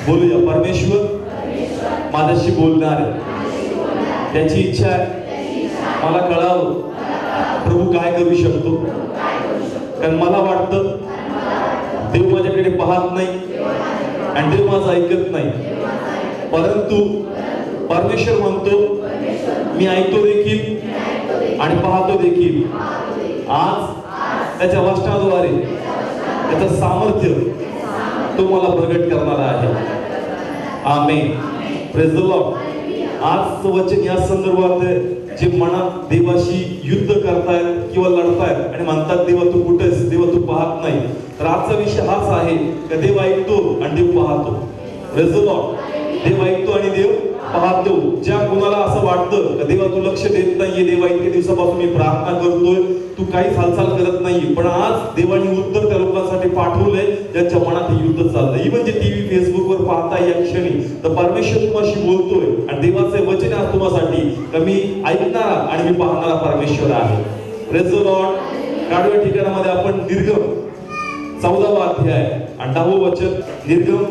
बोलूया. परमेश्वर माझ्याशी बोलणार आहे, त्याची इच्छा आहे मला कळावं प्रभू काय करू शकतो. कारण मला वाटतं देव माझ्याकडे पाहत नाही आणि देव माझं ऐकत नाही, परंतु परमेश्वर म्हणतो मी ऐकतो देखील आणि पाहतो देखील. आज त्याच्या वचनाद्वारे त्याचं सामर्थ्य तो मला प्रगट करणार आहे. आमेन. Praise the lord. आजचं वचन या संदर्भात जे मनात देवाशी युद्ध करतायत किंवा लढतायत आणि म्हणतात देवा तू कुठेस, देवा तू पाहत नाही, तर आजचा विषय हाच आहे की देव ऐकतो आणि देव पाहतो. Praise the Lord. देव ऐकतो आणि देव पाहतो. ज्या कोणाला असं वाटतं की देवा तू लक्ष देत नाहीये, देवा इतके दिवसापासून मी प्रार्थना करतोय, तू काहीच हालचाल करत नाही, पण आज देवाने उत्तर त्या लोकांसाठी पाठवलंय ज्यांच्या मनात हे युद्ध चाललंय. इव्हन जे टीव्ही फेसबुकवर पाहता या क्षणी, तर परमेश्वर तुम्हाशी बोलतोय आणि देवाचे वचन आहे तुम्हासाठी की मी ऐकणारा आणि मी पाहणारा परमेश्वर आहे. Praise the lord. काढव्या ठिकाणामध्ये आपण निर्गम 14वा अध्याय आणि 10वं वचन, निर्गम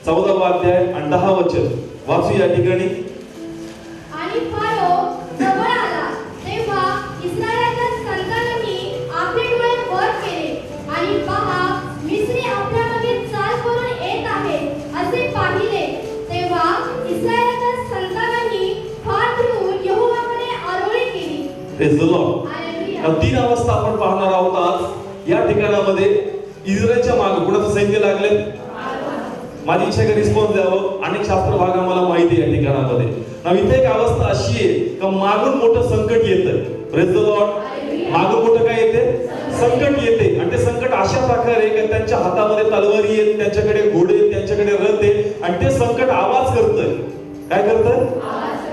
14वा अध्याय आणि 10 वचन वाचू या ठिकाणी. आणि फारो जवळ आला तेव्हा इस्रायलाच्या संतानांनी आपले डोळे वर केले आणि पहा मिस्री आपल्यामागे चाल करून येत आहेत असे पाहिले. तेव्हा इस्रायलाच्या संतानांनी हात धरून यहोवाकडे आरोळी केली. Praise the lord. हालेलुया. 3 अवस्था आपण पाहणार आहोत आज या ठिकाणामध्ये. इस्रायलच्या मागे कुणाचं सैन्य लागले. माझी इच्छा आहे रिस्पॉन्स द्यावं. अनेक शास्त्र भाग आम्हाला माहिती आहे या ठिकाणामध्ये. इथे एक अवस्था अशी आहे की मागून मोठं संकट येतं. Praise the Lord. मागून मोठं काय येते, संकट येते आणि ते संकट अशा प्रकारे की त्यांच्या हातामध्ये तलवारी आहेत, त्यांच्याकडे घोडे आहेत, त्यांच्याकडे रथ आहे आणि ते संकट आवाज करतंय. काय करतंय,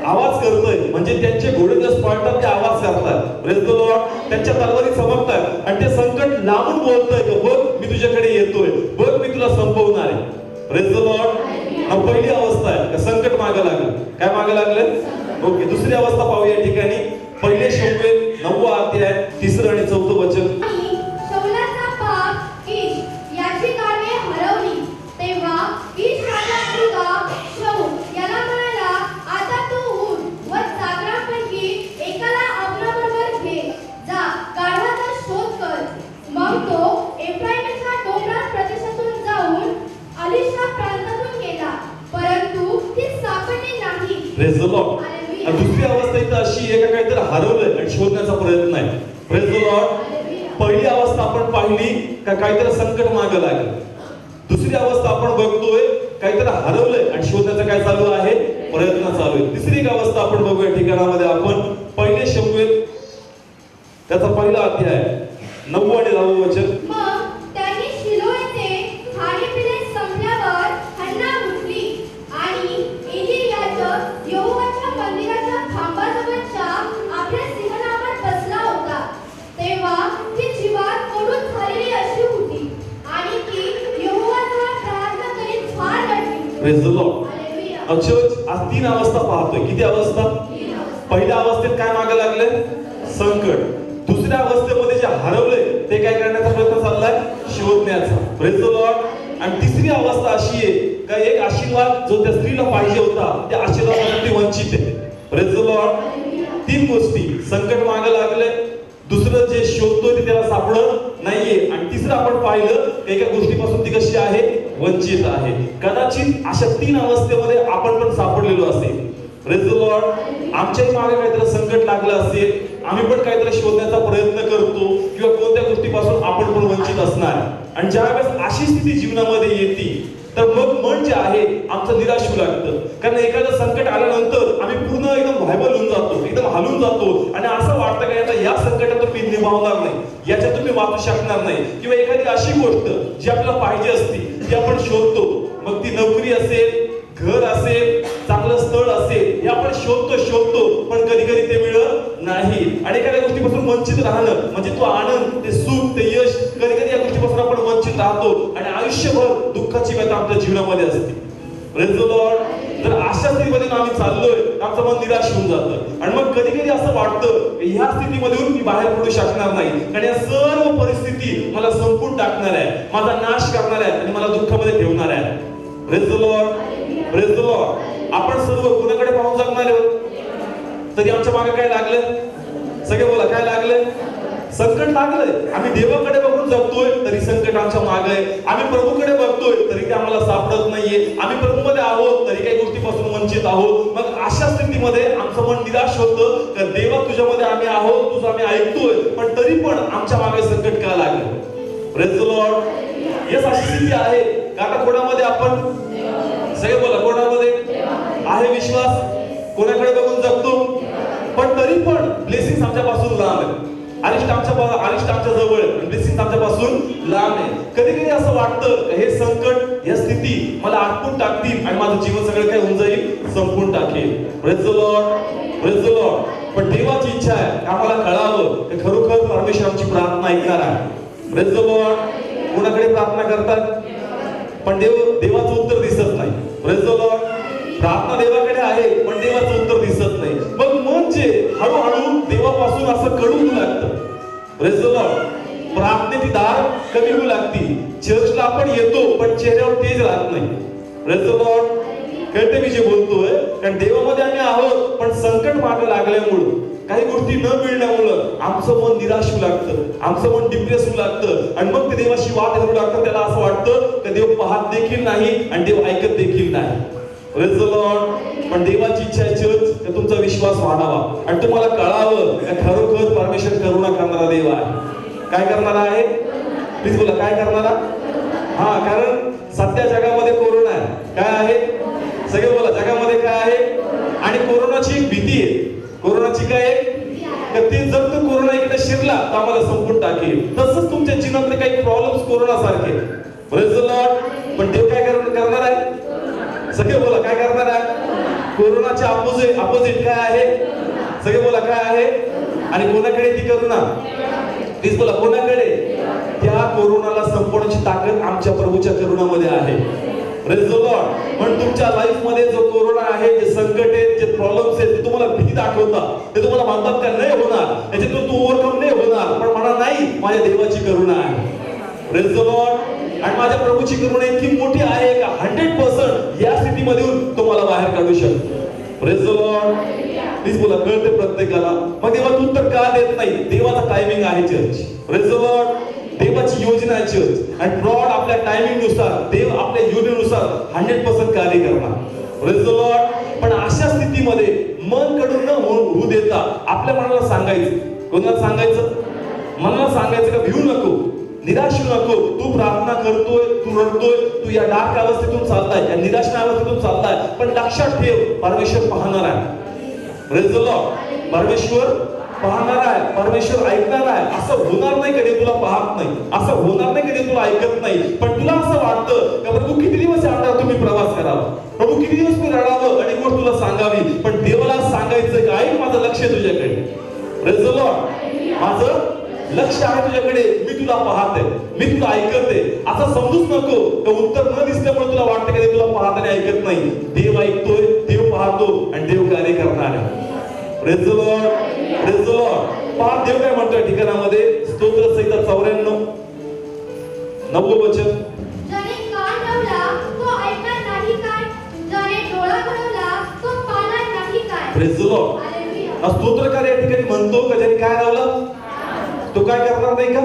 आवाज करतोय. म्हणजे त्यांचे घोडे जस पळतात ते आवाज करतात. Praise the Lord. त्यांच्या तलवारी चमकतात आणि ते संकट लांबून बोलतोय की बघ मी तुझ्याकडे येतोय, बघ मी तुला संपवणार आहे. Praise the Lord. पहिली अवस्था आहे संकट मागे लागलं. काय मागे लागले. ओके. दुसरी अवस्था पाहूया या ठिकाणी. पहिले शमूएल 9वा अध्याय 3रं आणि 4थं वचन. शौलाचा बाप कीश याची कामे हरवली. तेव्हा कीश राजा मुलगा शाऊल याला म्हणाला आता तू उठ व चाकरांपैकी एकाला आपल्याबरोबर घे, जा गाढवाचा शोध कर. मग तो एफ्राईमच्या डोंगराळ प्रदेशातून जाऊन अलिशा प्रांतातून गेला, परंतु ती सापडली नाही. Praise the Lord. दुसरी अवस्था इथं अशी आहे का काहीतरी हरवलंय आणि शोधण्याचा प्रयत्न आहे. Praise the Lord. पहिली अवस्था आपण पाहिली का काहीतरी संकट मागे लागलं. दुसरी अवस्था आपण बघतोय काहीतरी हरवलंय आणि शोधण्याचा काय चालू आहे, प्रयत्न चालू आहे. तिसरी एक अवस्था आपण बघूया ठिकाणामध्ये. आपण पहिले शमूएल त्याचा पहिला अध्याय 9 आणि 10 वचन. मग त्यांनी शिलो येथे खाणे-पिणे संपल्यावर हन्ना उठली आणि एली याजक यहोवाच्या मंदिराच्या खांबाजवळच्या आपल्या सिंहासनावर बसला होता. तेव्हा ती जीवात कोडून झालेली अशी होती आणि ती यहोवाजवळ प्रार्थना करीत फार रडली. Praise the lord. Hallelujah. Church आज 3 अवस्था पाहतोय. किती अवस्था. पहिल्या अवस्थेत काय मागे लागले, संकट. दुसऱ्या अवस्थेमध्ये जे हरवले ते काय करण्याचा प्रयत्न चाललाय, शोधण्याचा. Praise the Lord. आणि तिसरी अवस्था अशी आहे का एक आशीर्वाद जो त्या स्त्रीला पाहिजे होता त्या आशीर्वादापासून ती वंचित आहे. Praise the Lord. 3 गोष्टी. संकट मागे लागले, दुसरं जे शोधतोय ते त्याला सापडत नाहीये आणि तिसरं आपण पाहिलं एका गोष्टीपासून ती कशी आहे, वंचित आहे. कदाचित अशा 3 अवस्थेमध्ये आपण पण सापडलेलो असेल. Praise the Lord. आमच्याही मागे काहीतरी संकट लागलं असेल, आम्ही पण काहीतरी शोधण्याचा प्रयत्न करतो किंवा कोणत्या गोष्टीपासून आपण पण वंचित असणार. आणि ज्यावेळेस अशी स्थिती जीवनामध्ये येते तर मग मन जे आहे आमचं निराश होऊ लागतं. कारण एखादं संकट आल्यानंतर आम्ही पूर्ण एकदम व्हायबल होऊन जातो, एकदम हलून जातो आणि असं वाटतं की आता या संकटातून मी निभावणार नाही, याच्यातून मी वाचू शकणार नाही. किंवा एखादी अशी गोष्ट जी आपल्याला पाहिजे असती ती आपण शोधतो. मग ती नोकरी असेल, घर असेल, चांगलं स्थळ असेल, हे आपण शोधतो पण कधी कधी ते मिळत नाही. आणि एखाद्या गोष्टीपासून वंचित राहणं म्हणजे तो आनंद, ते सुख, ते यश, कधी कधी या गोष्टीपासून आपण वंचित राहतो आणि आयुष्यभर दुःखाची व्यथा आपल्या जीवनामध्ये असते. Praise the Lord. जर अशा स्थितीमध्ये आम्ही चाललोय आमचं मन निराश होऊन जातं आणि मग कधी कधी असं वाटतं ह्या स्थितीमधून मी बाहेर पडू शकणार नाही, कारण या सर्व परिस्थिती मला संपून टाकणार आहे, माझा नाश करणार आहे आणि मला दुःखामध्ये ठेवणार आहे. Praise the Lord, praise the Lord. आपण सर्व कोणाकडे पाहून जगणारे आहोत? तरी आमच्या मागे काय लागलं? सगळे बोला, काय लागलं? संकट लागलंय. आम्ही देवाकडे बघून जगतोय तरी संकट आमच्या मागे आहे. आम्ही प्रभूकडे बघतोय तरी ते आम्हाला सापडत नाहीये. आम्ही प्रभूमध्ये आहोत तरी काही गोष्टीपासून वंचित आहोत. मग अशा स्थितीमध्ये आमचं मन निराश होतं की देवा तुझ्यामध्ये आम्ही आहोत, तुझं आम्ही ऐकतोय, पण तरी पण आमच्या मागे संकट का लागलं? Praise the Lord. येस, अशी स्थिती आहे. आता कोणामध्ये आपण सगळे बोला, कोणामध्ये आहे विश्वास? कोणाकडे बघून जगतो पण तरी पण ब्लेसिंग आमच्यापासून लांब आहे. अरिष्ट आमच्या जवळ आहे, ब्लेसिंग आमच्यापासून लांब आहे. कधी कधी असं वाटतं हे संकट, या स्थिती मला आटपून टाकतील आणि माझं जीवन सगळं काय होऊन जाईल, संपून टाकेल. Praise the Lord, praise the Lord. पण देवाची इच्छा आहे आम्हाला कळावं की खरोखर परमेश्वर आमची प्रार्थना ऐकणार आहे. Praise the Lord. कोणाकडे प्रार्थना करतात पण देवाचं उत्तर दिसत नाही. Praise the Lord. प्रार्थना देवाकडे आहे पण देवाचं उत्तर दिसत नाही. मग मन जे हळूहळू देवापासून असं कडू होऊ लागतं. Praise the Lord. प्रार्थनेची दार कमी होऊ लागती. चर्चला आपण येतो पण चेहऱ्यावर तेज राहत नाही. Praise the Lord. कळते मी जे बोलतोय? कारण देवामध्ये आम्ही आहोत पण संकट मागे लागल्यामुळं, काही गोष्टी न मिळण्यामुळं आमचं मन निराश होऊ लागतं, आमचं मन डिप्रेस होऊ लागतं आणि मग ते देवाशी वाद करू लागतं. त्याला असं वाटतं की देव पाहत देखील नाही आणि देव ऐकत देखील नाही. Praise the Lord. पण देवाची इच्छा आहे चर्च की तुमचा विश्वास वाढावा आणि तुम्हाला कळावं की खरोखर परमेश्वर करुणा करणारा देव आहे. काय करणारा आहे? प्लीज बोला, काय करणारा? हा, कारण सध्या जगामध्ये कोरोना आहे. काय आहे? सगळे बोला, जगामध्ये काय आहे? आणि कोरोनाची एक भीती आहे. कोरोनाची काय आहे? ते जर तो कोरोना इकडे शिरला तर आम्हाला संपून टाकेल. तसंच तुमच्या जीवनातले काही प्रॉब्लेम्स कोरोना सारखे. Praise the Lord. पण देव काय करणार आहे? सगळे बोला, काय करणार आहे? कोरोनाचे अपोजिट काय आहे? सगळे बोला, काय आहे? आणि कोणाकडे ती करुणा? प्लीज बोला, कोणाकडे? त्या कोरोनाला संपवण्याची ताकद आमच्या प्रभूच्या करुणामध्ये आहे. Praise the Lord. पण तुमच्या लाईफ मध्ये जो कोरोना आहे, जे संकट आहेत, जे प्रॉब्लेम्स आहेत, ते तुम्हाला भीती दाखवतात, ते तुम्हाला म्हणतात का नाही होणार, त्याच्यातून तू ओव्हरकम नाही होणार, पण म्हणा नाही, माझ्या देवाची करुणा आहे. Praise the Lord. आणि माझ्या प्रभूची करुणा इतकी मोठी आहे का 100% या स्थितीमधून तुम्हाला बाहेर काढू शकतो. Praise the Lord. प्लीज बोला, कळते प्रत्येकाला. मग देवा तू उत्तर का देत नाही? देवाचा टायमिंग आहे चर्च. Praise the Lord. देवाची योजना आहे चर्च आणि गॉड आपल्या टायमिंग नुसार, देव आपल्या योजनेनुसार 100% कार्य करणार. Praise the Lord. पण अशा स्थितीमध्ये मन कडून न होऊ देता आपल्या मनाला सांगायचं. कोणाला सांगायचं? मनाला सांगायचं का भिऊ नको, निराश होऊ नको. तू प्रार्थना करतोय, तू रडतोय, तू या डार्क अवस्थेतून चालताय, या निराश अवस्थेतून चालताय, पण लक्षात ठेव परमेश्वर पाहणार आहे. Praise the Lord. परमेश्वर पाहणार आहे, परमेश्वर ऐकणार आहे. असं होणार नाही कधी तुला पाहत नाही, असं होणार नाही कधी तुला ऐकत नाही. पण तुला असं वाटतं का प्रभू किती दिवस यावर तुम्ही प्रवास करावा, प्रभू किती दिवस मी रडावं आणि गोष्ट तुला सांगावी. पण देवाला सांगायचं की ऐक, माझं लक्ष आहे तुझ्याकडे. Praise the Lord. माझं लक्ष आहे तुझ्याकडे, मी तुला पाहते, मी तुला ऐकते. असं समजूच नको का उत्तर न दिसल्यामुळे तुला वाटतं की तुला पाहत आणि ऐकत नाही. देव ऐकतोय, देव पाहतो आणि देव कार्य करणार आहे. Praise the Lord. Praise the Lord. पहा देव काय म्हणतोय ठिकाणामध्ये, स्तोत्र संहिता 94:9 वचन. ज्याने कान लावला तो ऐकणार नाही काय, ज्याने डोळा घडवला तो पाहणार नाही काय. Praise the lord. हालेलुया. स्तोत्रकार या ठिकाणी म्हणतो का ज्याने काय लावलं तो काय करणार नाही का?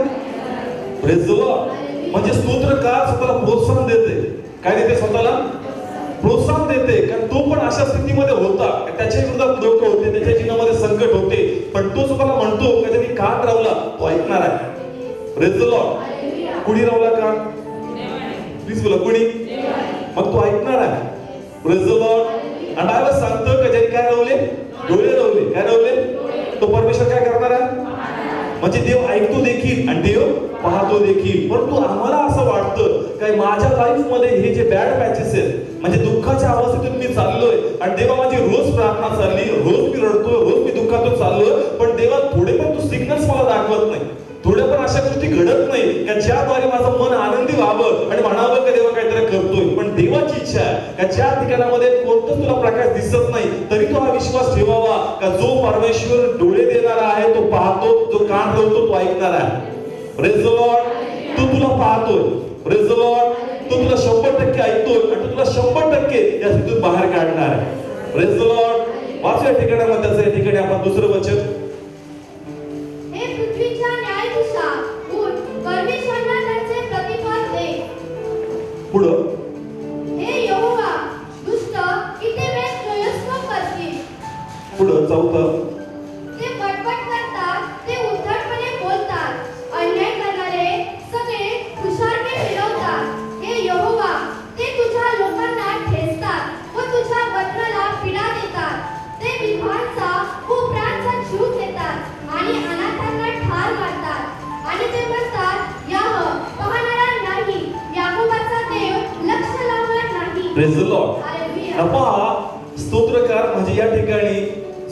Praise the Lord. म्हणजे स्तोत्रकार स्वतःला प्रोत्साहन देते. काय देते? स्वतःला प्रोत्साहन देते. कारण तो पण अशा स्थितीमध्ये होता, त्याच्या विरोधात लोक होते, त्याच्या जीवनामध्ये संकट होते, पण तो स्वतःला म्हणतो की ज्याने कान लावला तो ऐकणार आहे. Praise the Lord. कुणी लावला कान? प्लीज बोला, कुणी? मग तो ऐकणार आहे. Praise the Lord. आणि बायबल सांगतं की ज्याने काय लावले? डोळे लावले. काय लावले? तो परमेश्वर काय करणार आहे? म्हणजे देव ऐकतो देखील आणि देव पाहतो देखील. परंतु आम्हाला असं वाटतं काय माझ्या लाईफ मध्ये हे जे बॅड पॅचेस आहेत, म्हणजे दुःखाच्या अवस्थेतून मी चाललोय आणि देवा माझी रोज प्रार्थना चालली, रोज मी रडतोय, रोज मी दुःखातून चाललोय, पण देवा थोडे पण तू सिग्नल्स मला दाखवत नाही, थोड्या पण अशा गोष्टी घडत नाही का ज्याद्वारे माझं मन आनंदी व्हावं आणि म्हणावं का देवा काहीतरी करतोय. पण देवाची इच्छा आहे का ज्या ठिकाणामध्ये कोणतं तुला प्रकाश दिसत नाही तरी तो हा विश्वास ठेवावा का जो परमेश्वर डोळे देणारा आहे तो पाहतो, जो कान लावतो तो ऐकणार आहे. Praise the Lord. तो तुला पाहतोय. Praise the Lord. तो तुला 100% ऐकतोय आणि तो तुला 100% या स्थितीतून बाहेर काढणार आहे. Praise the lord. वाचूया ठिकाणामध्ये असं या ठिकाणी आपण दुसरं वचन. हे पृथ्वीच्या न्यायाधीशा, उठ, परमेश्वराला त्याचे प्रतिफळ दे. पुढं हे यहोवा, दुष्ट किती वेळ त्रयस्थ करतील. पुढं चौथं. ते बडबड करतात, ते उद्धटपणे बोलतात, अन्याय करणारे सगळे हुशारपणे फिरवतात. हे यहोवा, ते तुझ्या लोकांना ठेचतात व तुझ्या वस्त्राला पीडा देतात. ते विधवांचा व उपरांचा जीव घेतात आणि अनाथांना ठार मारतात. आणि ते म्हणतात, याह पाहणारा नाही, याकोबाचा देव लक्ष लावणार नाही. Praise the lord. हालेलुया. पहा, स्तोत्रकार म्हणजे या ठिकाणी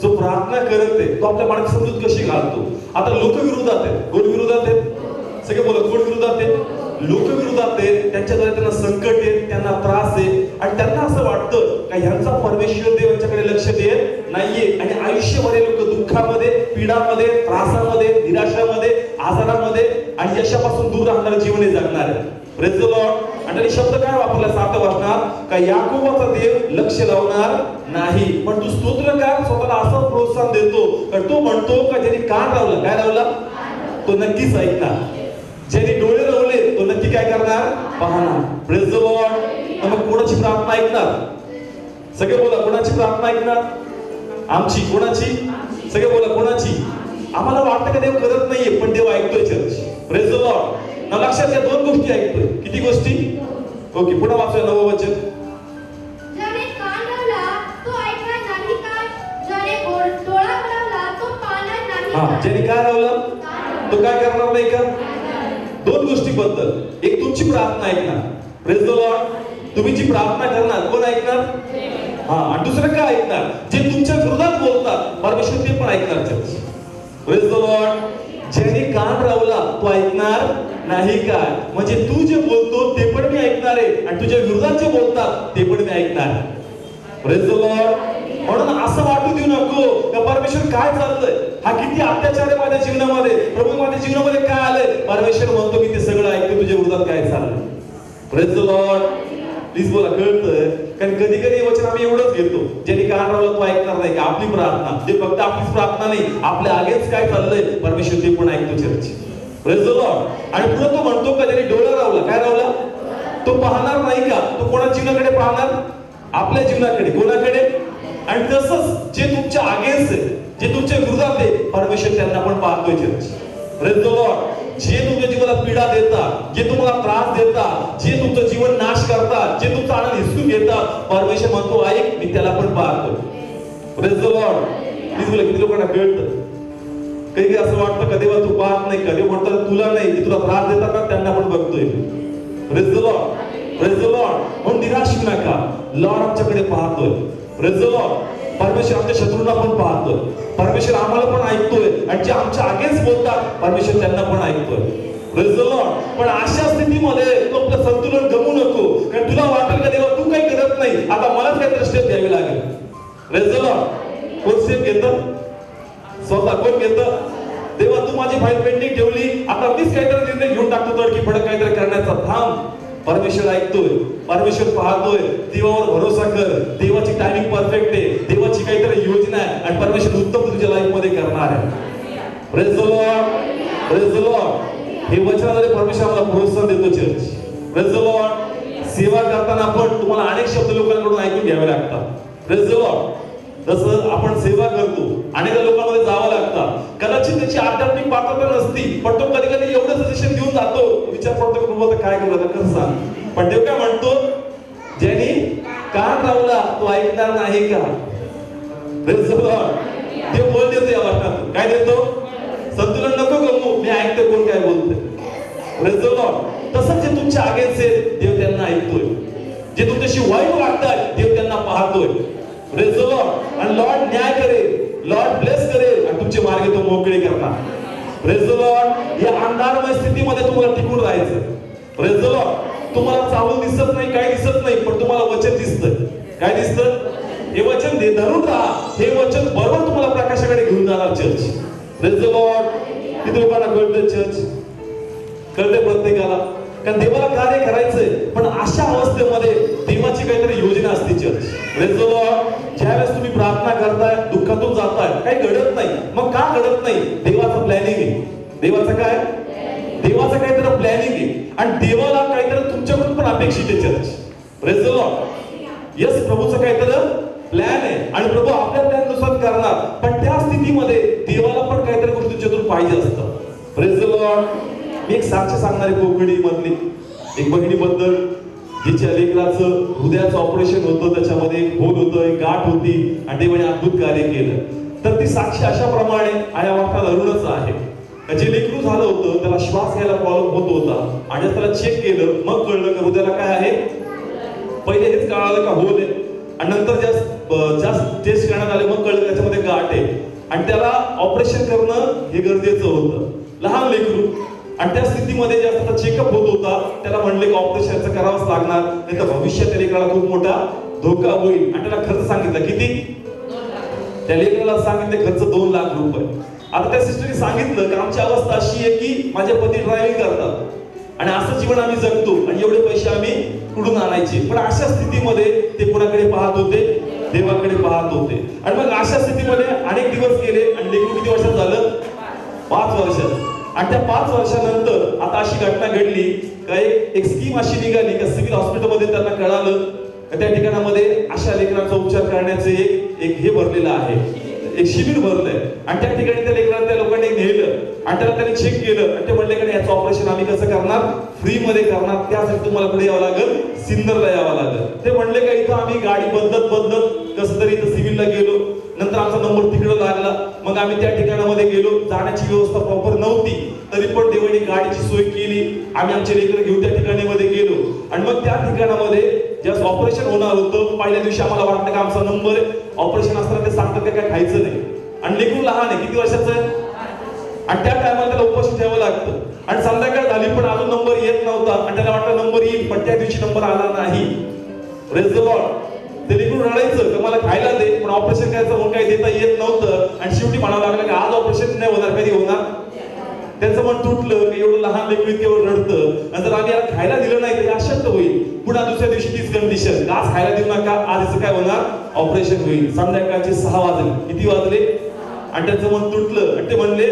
जो प्रार्थना करत आहे तो आपल्या मनात समजूत कशी घालतो. आता लोक विरोधात आहेत. कोण विरोधात आहेत? सगळे बोला, कोण विरोधात आहेत? लोक विरोधात आहेत. त्यांच्याद्वारे त्यांना संकट आहे, त्यांना त्रास आहे आणि त्यांना असं वाटतं का ह्यांचा परमेश्वर देव यांच्याकडे लक्ष देत नाहीये आणि आयुष्यभर लोक दुःखामध्ये, पीडामध्ये, त्रासामध्ये, निराशामध्ये, आजारामध्ये आणि यशापासून दूर राहणारे जीवन हे जगणार आहे. Praise the Lord. आणि त्यांनी शब्द काय वापरला 7 वाचणार का याकोबाचा देव लक्ष लावणार नाही. पण तू स्तोत्रकार स्वतःला असं प्रोत्साहन देतो कारण तो म्हणतो का ज्यांनी कान लावला, काय लावला, तो नक्कीच ऐकणार. ज्यांनी डोळे लावले तो नक्की काय करणार, पाहणार. Praise the lord. मग कोणाची प्रार्थना ऐकणार? सगळे बोला, कोणाची प्रार्थना ऐकणार? आमची. कोणाची? सगळे बोला, कोणाची? आम्हाला वाटतं का देव करत नाहीये पण देव ऐकतोय चर्च. Praise the Lord. ना लक्षात घ्या, 2 गोष्टी ऐकतोय. किती गोष्टी? ओके, पुन्हा वाचूया 9वं वचन. ज्याने कान लावला तो ऐकणार नाही काय? ज्याने डोळा बनवला तो पाहणार नाही हा, काय? ज्याने काय लावलं तो काय करणार नाही का? 2 गोष्टीबद्दल. एक, तुमची प्रार्थना ऐकणार. Praise the Lord. तुम्ही जी प्रार्थना करणार कोण ऐकणार? हा. आणि दुसरं काय ऐकणार? जे तुमच्या विरोधात बोलतात परमेश्वर ते पण ऐकणार चर्च. Praise the Lord. ज्याने कान लावला तो ऐकणार नाही काय? म्हणजे तू जे बोलतो ते पण मी ऐकणार आहे आणि तुझ्या विरोधात जे बोलतात ते पण मी ऐकणार. Praise the Lord. म्हणून असं वाटू देऊ नको का परमेश्वर काय चाललंय, हा किती अत्याचार आहे माझ्या जीवनामध्ये, प्रभू माझ्या जीवनामध्ये काय आलंय. परमेश्वर म्हणतो मी ते सगळं ऐकतो, तुझ्या विरोधात काय चाललंय. Praise the Lord. प्लीज बोला, कळतंय? कारण कधी कधी हे वचन आम्ही एवढंच घेतो, ज्यांनी कान लावला तो ऐकणार नाही का? आपली प्रार्थना, जे फक्त आपलीच प्रार्थना नाही, आपल्या आगेच काय चाललंय परमेश्वर ते पण ऐकतो चर्च. Praise the Lord. आणि पुढे तो म्हणतो का ज्यांनी डोळा लावला, काय लावला, तो पाहणार नाही का? तो कोणा जीवनाकडे पाहणार? आपल्या जीवनाकडे. कोणाकडे? आणि तसंच जे तुमच्या अगेन्स्ट आहे, जे तुमच्या विरोधात आहे, परमेश्वर त्यांना पण पाहतोय चर्च. Praise the Lord. जे तुमच्या जीवनाला पीडा देतात, जे तुम्हाला त्रास देतात, जे तुमचं जीवन नाश करतात, जे तुमचा आनंद हिसकून घेतात, परमेश्वर म्हणतो ऐक, मी त्याला पण पाहतोय. Praise the Lord. प्लीज बोला, किती लोकांना कळतं? काही असं वाटतं का देवा तू पाहत नाही का? देव म्हणतात तुला नाही, जे तुला त्रास देतात ना त्यांना पण बघतोय. Praise the Lord. Praise the Lord. म्हणून निराश होऊ नका. लॉर्ड आमच्याकडे पाहतोय. Praise the Lord. परमेश्वर आमच्या शत्रूंना पण पाहतोय. परमेश्वर आम्हाला पण ऐकतोय आणि जे आमच्या अगेन्स्ट बोलतात परमेश्वर त्यांना पण ऐकतोय. Praise the Lord. पण अशा स्थितीमध्ये तू आपलं संतुलन गमवू नको. कारण तुला वाटेल का देवा तू काही करत नाही, आता मलाच काहीतरी स्टेप घ्यावी लागेल. Praise the Lord. कोण स्टेप घेतं? स्वतः. कोण घेतं? देवा तू माझी फाईल पेंडिंग ठेवली, आता मीच काहीतरी निर्णय घेऊन टाकतो तडकी फडक काहीतरी करण्याचा. थांब. परमेश्वर ऐकतोय, परमेश्वर पाहतोय. देवावर भरोसा कर. देवाची टायमिंग परफेक्ट आहे, देवाची काहीतरी योजना आहे आणि परमेश्वर उत्तम तुझ्या लाईफ मध्ये करणार आहे. Praise the Lord. Praise the Lord. हे वचनाद्वारे परमेश्वर आम्हाला प्रोत्साहन देतो चर्च. Praise the Lord. सेवा करताना पण तुम्हाला अनेक शब्द लोकांकडून ऐकून घ्यावे लागतात. Praise the Lord. जसं आपण सेवा करतो, अनेक लोकांमध्ये जावं लागतं. कदाचित त्याची आध्यात्मिक पात्रता नसती, पण तो कधी कधी एवढं सजेशन देऊन जातो, विचार पडतो की बाबा काय करू आता, कसं सांग. पण देव काय म्हणतो, ज्यांनी कान लावला तो ऐकणार नाही का? Praise the Lord. देव बोल देतो या वाटतात. काय देतो? संतुलन नको गमू, मी ऐकतो कोण काय बोलतोय. Praise the Lord. तसंच जे तुमच्या अगेन्स्ट आहेत देव त्यांना ऐकतोय. जे तुमच्याशी वाईट वागतात देव त्यांना पाहतोय. Praise the Lord. आणि लॉर्ड न्याय करेल, लॉर्ड ब्लेस करेल आणि तुमचे मार्ग तो मोकळे करणार. Praise the Lord. या अंधारमय स्थितीमध्ये तुम्हाला टिकून राहायचं. Praise the Lord. तुम्हाला चावल दिसत नाही, काय दिसत नाही, पण तुम्हाला वचन दिसतंय. काय दिसतं? हे वचन धरून राहा. हे वचन बरोबर तुम्हाला प्रकाशाकडे घेऊन जाणार चर्च. Praise the Lord. किती लोकांना कळतं चर्च? कळते प्रत्येकाला? कारण देवाला कार्य करायचंय, पण अशा अवस्थेमध्ये देवाची काहीतरी योजना असते चर्च. Praise the Lord. ज्यावेळेस तुम्ही प्रार्थना करताय, दुःखातून जाताय, काही घडत नाही, मग का घडत नाही? देवाचं प्लॅनिंग आहे. देवाचं काय? देवाचं काहीतरी प्लॅनिंग आहे, आणि देवाला काहीतरी तुमच्याकडून पण अपेक्षित आहे church. Praise the lord. Yes, प्रभूचं काहीतरी प्लॅन आहे, आणि प्रभू आपल्या प्लॅन नुसार करणार, पण त्या स्थितीमध्ये देवाला पण काहीतरी गोष्टी तुमच्यातून पाहिजे असतं. Praise the Lord. मी एक साक्ष सांगणारी कोकणी मधली एक बहिणीबद्दल, जिच्या लेकराचं हृदयाचं ऑपरेशन होतं, त्याच्यामध्ये एक होल होतं, एक गाठ होती, आणि देवाने अद्भुत कार्य केलं. तर ती साक्ष अशा प्रमाणे आया वाटतात अरुणच आहे. जे लेकरू झालं होतं त्याला श्वास घ्यायला प्रॉब्लेम होत होता, आणि त्याला चेक केलं, मग कळलं की हृदयाला काय आहे. पहिले हेच कळालं का होल आहे, आणि नंतर जास्त टेस्ट करण्यात आले, मग कळलं त्याच्यामध्ये गाठ आहे, आणि त्याला ऑपरेशन करणं हे गरजेचं होतं. लहान लेकरू, आणि त्या स्थितीमध्ये ज्याचा चेकअप होत होता, त्याला म्हणले की ऑपरेशनचं करावंच लागणार, नाही तर भविष्यात त्या लेकराला खूप मोठा धोका होईल. आणि त्याला खर्च सांगितला किती? त्या लेकराला सांगितले खर्च 2 लाख रुपये. आता त्या सिस्टरने सांगितलं की आमची अवस्था अशी आहे की माझे पती ड्रायव्हिंग करतात, आणि असं जीवन आम्ही जगतो, आणि एवढे पैसे आम्ही कुठून आणायचे. पण अशा स्थितीमध्ये ते कोणाकडे पाहत होते? देवाकडे पाहत होते. आणि मग अशा स्थितीमध्ये अनेक दिवस गेले, आणि लेकरू किती वर्षात झालं? 5 वर्षात. आणि त्या 5 वर्षानंतर आता अशी घटना घडली का एक स्कीम अशी निघाली का सिव्हिल हॉस्पिटलमध्ये त्यांना कळालं का त्या ठिकाणामध्ये अशा लेकरांचा उपचार करण्याचे एक हे भरलेलं आहे, एक शिबिर भरलंय. आणि त्या ठिकाणी त्या लेकरांना त्या लोकांनी नेलं, आणि त्याला त्यांनी चेक केलं, आणि ते म्हणले की याचं ऑपरेशन आम्ही कसं करणार? फ्री मध्ये करणार. त्यासाठी तुम्हाला पुढे यावं लागेल, सिन्नरला यावं लागेल. ते म्हणले का इथं आम्ही गाडी बदलत कसं तरी इथं सिव्हिलला गेलो, नंतर आमचा नंबर तिकडे लागला, मग आम्ही त्या ठिकाणामध्ये गेलो. जाण्याची व्यवस्था प्रॉपर नव्हती, तरी पण देवाने गाडीची सोय केली. आम्ही आमचे लेकरं घेऊन त्या ठिकाणामध्ये गेलो, आणि मग त्या ठिकाणामध्ये ज्यावेळेस ऑपरेशन होणार होतं, पहिल्या दिवशी आम्हाला वाटतं का आमचा नंबर आहे. ऑपरेशन असताना ते सांगतात काय खायचं नाही, आणि लेकरू लहान आहे, किती वर्षाचं आहे, आणि त्या टायमाला त्याला उपाशी ठेवावं लागतं. आणि संध्याकाळ झाली पण अजून नंबर येत नव्हता, आणि त्याला वाटतं नंबर येईल, पण त्या दिवशी नंबर आला नाही. Praise the Lord. ते लेकरू रडायचं की मला खायला दे, पण ऑपरेशन करायचं म्हणून काही देता येत नव्हतं, आणि शेवटी म्हणावं लागलं की आज ऑपरेशन नाही होणार, कधी होणार? त्याचं मन तुटलं की एवढं लहान लेकरू इतकं रडतं, आणि जर आम्ही याला खायला दिलं नाही तर अशक्त होईल. पुन्हा दुसऱ्या दिवशी तीच कंडिशन, आज खायला देऊ नका, आज याचं काय होणार? ऑपरेशन होईल. संध्याकाळचे 6 वाजले. किती वाजले? आणि त्याचं मन तुटलं, आणि ते म्हणले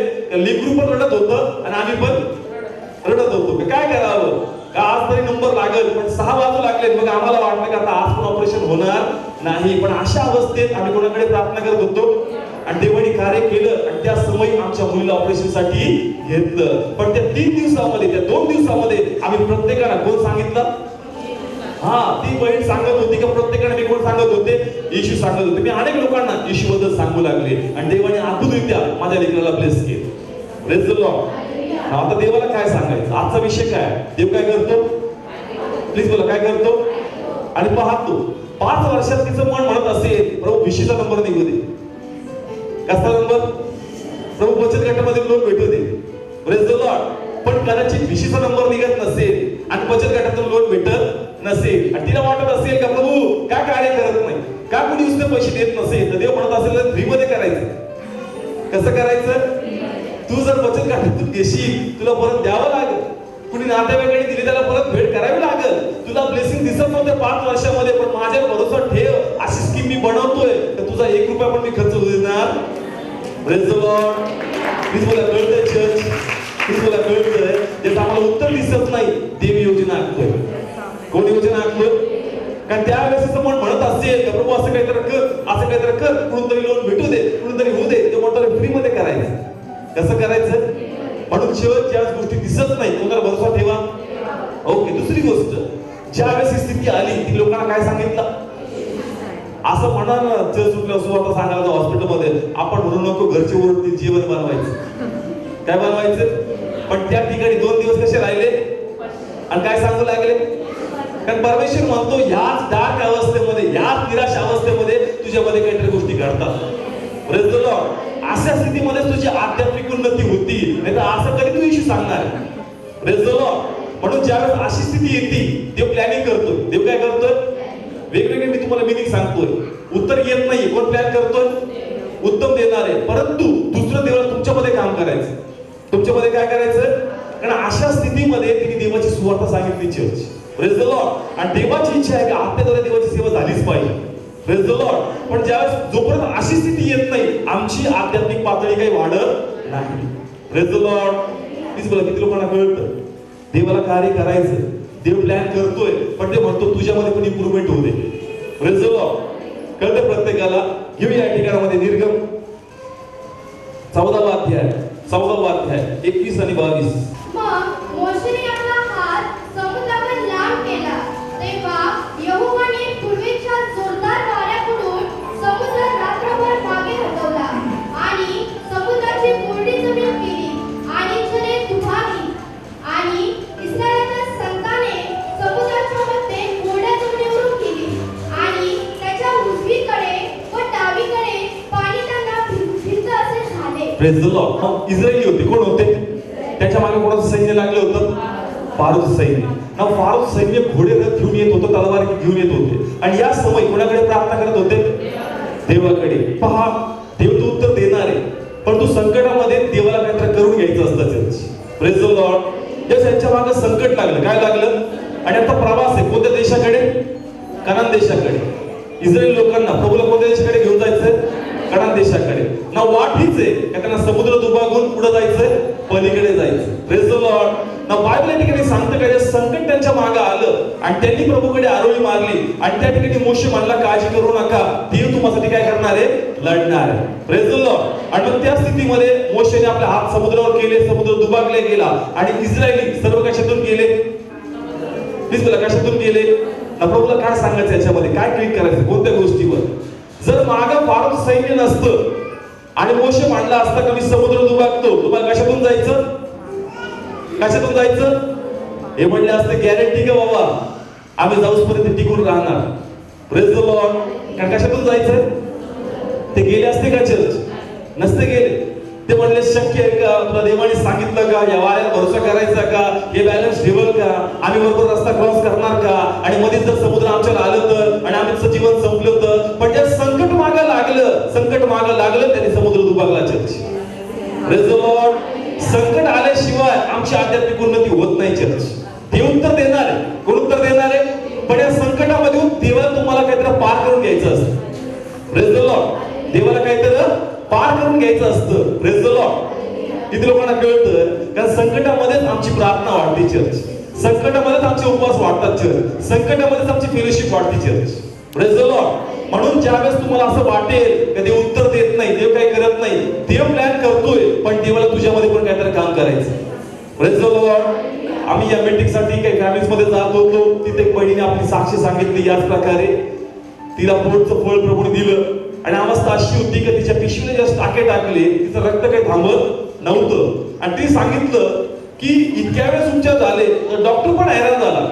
लेकरू पण रडत होतं, आणि आम्ही पण रडत होतो. काय करावं का आज तरी नंबर लागेल, पण 6 वाजू लागले. मग आम्हाला वाटलं की आता आज पण ऑपरेशन होणार नाही. पण अशा अवस्थेत आम्ही कोणाकडे प्रार्थना करत होतो, आणि देवाने कार्य केलं, आणि त्या समयी आमच्या मुलीला ऑपरेशन साठी घेतलं. पण त्या 3 दिवसामध्ये, त्या 2 दिवसामध्ये आम्ही प्रत्येकाला कोण सांगितलं? ती बहीण सांगत होती का प्रत्येकाने? मी कोण सांगत होते? येशू सांगत होते. मी अनेक लोकांना येशू बद्दल सांगू लागले, आणि देवाने अद्भुतरित्या माझ्या लेकराला ब्लेस केलं. Praise the Lord. आता देवाला काय सांगायचं? आजचा विषय काय? देव काय करतो? प्लीज बोला, काय करतो? आणि पाहतो. 5 वर्षात तिचं मन म्हणत असेल प्रभू भिशीचा नंबर निघू दे. कसा नंबर? प्रभू बचत गटामध्ये लोन भेटू दे. Praise the Lord. पण कदाचित भिशीचा नंबर निघत नसेल, आणि बचत गटातून लोन भेटत नसेल, आणि तिला वाटत असेल का प्रभू काय कार्य करत नाही, का कोणी नुसते पैसे देत नसेल, तर देव म्हणत असेल तर फ्री मध्ये करायचं. कसं करायचं? तू जर बचत गटातून घेशील, तुला परत द्यावं लागेल. कुणी नातेवाईकांनी दिली त्याला परत भेट करावी लागेल. तुला ब्लेसिंग दिसत नव्हते 5 वर्षामध्ये, पण माझ्यावर भरोसा ठेव, अशी स्कीम मी बनवतोय, तर तुझा 1 रुपया पण मी खर्च होऊ देणार. Praise the Lord. प्लीज बोला, कळतंय चर्च? प्लीज बोला, कळतंय? ज्याचं आम्हाला उत्तर दिसत नाही, देव योजना आखतोय. कोण योजना आखतोय? कारण त्यावेळेस मन म्हणत असेल का प्रभू असं काहीतरी कर, असं काहीतरी कर, कुठून तरी लोन भेटू दे, कुठून तरी होऊ दे, ते म्हणतो फ्री मध्ये करायचं. कसं करायचं? म्हणून शेवट ज्या गोष्टी दिसत नाही कोणाला भरोसा ठेवा. ओके. दुसरी गोष्ट, ज्या वेळेस ही स्थिती आली, ती लोकांना काय सांगितलं? असं म्हणा ना, चर्च उठल्यावर सुरुवात सांगायचं हॉस्पिटलमध्ये, आपण म्हणू नको घरचे वरती जेवण बनवायचं. काय बनवायचं? पण त्या ठिकाणी 2 दिवस कसे राहिले, आणि काय सांगू लागले? कारण परमेश्वर म्हणतो ह्याच डार्क अवस्थेमध्ये, ह्याच निराश अवस्थेमध्ये तुझ्यामध्ये काहीतरी गोष्टी घडतात. Praise the Lord. अशा स्थितीमध्ये तुझी आध्यात्मिक उन्नती होती, नाही तर असं कधी तू येशू सांगणार? Praise the Lord. म्हणून ज्यावेळेस अशी स्थिती येते, देव प्लॅनिंग करतोय. देव काय करतोय? वेगवेगळे मी तुम्हाला मिनिंग सांगतोय. उत्तर येत नाही, कोण प्लॅन करतोय? उत्तम देणार आहे. परंतु दुसरं देवाला तुमच्यामध्ये काम करायचं. तुमच्यामध्ये काय करायचं? कारण अशा स्थितीमध्ये तिने देवाची सुवार्ता सांगितली चर्च. Praise the Lord. आणि देवाची इच्छा आहे की आपल्याद्वारे देवाची सेवा झालीच पाहिजे. Praise the Lord. पण ज्यावेळेस जोपर्यंत अशी स्थिती येत नाही, आमची आध्यात्मिक पातळी काही वाढत नाही. Praise the Lord. प्लीज बोला, किती लोकांना कळतं देवाला कार्य करायचं, देव प्लॅन करतोय, पण ते म्हणतो तुझ्यामध्ये पण इम्प्रूव्हमेंट होऊ दे. Praise the Lord. कळतं प्रत्येकाला. घेऊया या ठिकाणामध्ये निर्गम 14वा अध्याय 21 आणि 22. मग मोशेने आपला हात समुद्रावर लांब केला, तेव्हा यहोवाने पूर्वेच्या जोरदार वाऱ्याकडून समुद्र रात्रभर मागे हटवला आणि समुद्राची कोरडी जमीन केली आणि जले दुभागली. आणि इस्रायलाच्या संताने समुद्राच्या मध्ये कोरड्या जमिनीवरून गेली आणि त्याच्या उजवीकडे व डावीकडे पाणी त्यांना भिंत असे झाले. Praise the Lord. इस्रायली होते. कोण होते? त्याच्या मागे कोणाचं सैन्य लागलं होतं? फारोचं सैन्य. ना फारोचं सैन्य घोडे रथ घेऊन येत होतं, तलवार घेऊन येत होते. आणि या समय कोणाकडे प्रार्थना करत होते? देवाकडे. पहा, देव तो उत्तर देणार आहे, पण तू संकटामध्ये देवाला काहीतरी करून घ्यायचं असतं चर्च. Praise the Lord. त्यांच्या मागे संकट लागलं. काय लागलं? आणि आता प्रवास आहे. कोणत्या देशाकडे? कनान देशाकडे. इस्रायल लोकांना प्रभूला कोणत्या देशाकडे घेऊन जायचंय? कनान देशाकडे. ना वाट हीच आहे का त्यांना समुद्र दुभागून पुढे जायचंय, पलीकडे जायचं. Praise the Lord. ना बायबल या ठिकाणी सांगतं का संकट त्यांच्या मागे आलं आणि त्यांनी प्रभूकडे आरोळी मारली आणि त्या ठिकाणी मोशे म्हणला काळजी करू नका, देव तुम्हासाठी काय करणार आहे? लढणार आहे. Praise the Lord. आणि मग त्या स्थितीमध्ये मोशेने आपले हात समुद्रावर केले, समुद्र दुभागले गेला आणि इस्रायली सर्व कशातून गेले? प्लीज बोला, कशातून गेले? ना प्रभूला काय सांगायचं याच्यामध्ये? काय क्लिक करायचं? कोणत्या गोष्टीवर? जर मागं फारोचं सैन्य नसतं आणि मोशे मांडला असता का मी समुद्र दुभागतो, तुम्हाला कशातून जायचं? कशातून जायचं? हे म्हणले असते गॅरंटी का बाबा आम्ही जाऊसपर्यंत टिकून राहणार. Praise the Lord. कारण कशातून जायचं? ते गेले असते का चर्च? नसते गेले. ते म्हणले शक्य आहे का? तुला देवाने सांगितलं का या वाऱ्याला भरोसा करायचा का? हे बॅलन्स ठेवल का? आम्ही बरोबर रस्ता क्रॉस करणार का? आणि मध्येच जर समुद्र आमच्याला आलं तर आणि आमचं जीवन संपलं तर? पण जे संकट मागं लागलं त्यांनी समुद्र दुभागला चर्च. Praise the Lord. संकट आल्याशिवाय आमची आध्यात्मिक उन्नती होत नाही चर्च. देव उत्तर देणार आहे. कोण उत्तर देणार आहे? पण या संकटामध्ये देवाला तुम्हाला काहीतरी पार करून घ्यायचं असतं. Praise the Lord. देवाला काहीतरी पार करून घ्यायचं असतं. Praise the Lord. किती लोकांना कळतं? कारण संकटामध्येच आमची प्रार्थना वाढते चर्च. संकटामध्येच आमचे उपवास वाढतात चर्च. संकटामध्येच आमची फेलोशिप वाढते चर्च. Praise the Lord. म्हणून ज्यावेळेस तुम्हाला असं वाटेल की देव उत्तर देत नाही, देव काही करत नाही, देव प्लॅन करतोय, पण देवाला तुझ्यामध्ये पण काहीतरी काम करायचं. Praise the Lord. आम्ही या मीटिंगसाठी काही फॅमिलीज मध्ये जात होतो. तिथे एक बहिणीने आपली साक्षी सांगितली याच प्रकारे. तिला पोटचं फळ प्रभूने दिलं आणि अवस्था अशी होती की तिच्या पिशवीने जस्ट टाके टाकले, तिचं रक्त काही थांबत नव्हतं. आणि ती सांगितलं की इतक्या वेळेस उपचार झाले, डॉक्टर पण हैराण झाला